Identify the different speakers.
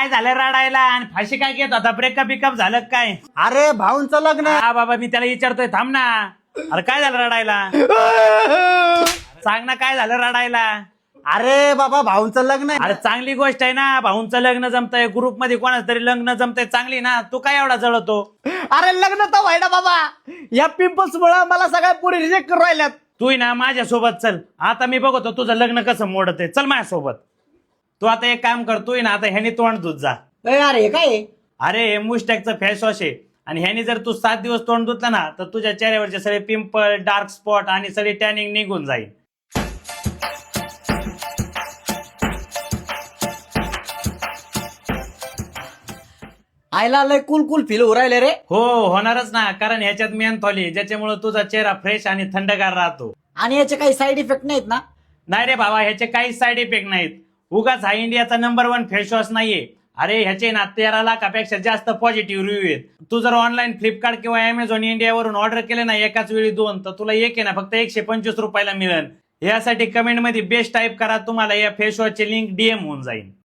Speaker 1: काय झालं रडायला आणि फाशी काय घेत होता? ब्रेकअप बिकअप झालं काय?
Speaker 2: अरे भाऊंचं लग्न
Speaker 1: हा बाबा मी त्याला विचारतोय, थांब ना. अरे काय झालं रडायला? सांग ना काय झालं रडायला?
Speaker 2: अरे बाबा भाऊंचं लग्न आहे.
Speaker 1: अरे चांगली गोष्ट आहे ना, भाऊंचं लग्न जमतंय, ग्रुप मध्ये कोणाचं तरी लग्न जमतंय, चांगली ना. तू काय एवढा जळतो?
Speaker 2: अरे लग्न तर व्हायला बाबा, या पिंपल्स मुळे मला सगळ्या पुरी रिजेक्ट करू राहिल्यात.
Speaker 1: तू ना माझ्या सोबत चल, आता मी बघतो तुझं लग्न कसं मोडत आहे. चल माझ्यासोबत. तू आता एक काम करतोय ना, आता ह्यानी तोंड धुत जा.
Speaker 2: अरे हे काय आहे?
Speaker 1: अरे हे मुस्टॅकचं फेस वॉश आहे आणि ह्यानी जर तू 7 दिवस तोंड धुतलं ना, तर तुझ्या चेहऱ्यावरचे सगळे पिंपल, डार्क स्पॉट आणि सगळी टॅनिंग निघून जाईल.
Speaker 2: आयला लय कुल फील हो राहिले रे.
Speaker 1: हो होणारच ना, कारण ह्याच्यात मेंथॉल ज्याच्यामुळे तुझा चेहरा फ्रेश आणि थंडगार राहतो.
Speaker 2: आणि याचे काही साईड इफेक्ट नाहीत ना?
Speaker 1: नाही रे बाबा, ह्याचे काही साईड इफेक्ट नाहीत. उगाच हा इंडियाचा नंबर 1 फेस वॉश नाहीये. अरे ह्याचे ना 13 लाखापेक्षा जास्त पॉझिटिव्ह रिव्ह्यू आहेत. तू जर ऑनलाईन फ्लिपकार्ट किंवा अमेझॉन इंडियावरून ऑर्डर केले ना एकाच वेळी 2, तर तुला एक आहे ना फक्त 125 रुपयाला मिळेल. यासाठी कमेंट मध्ये बेस्ट टाईप करा, तुम्हाला या फेस वॉशची लिंक डीएम होऊन जाईल.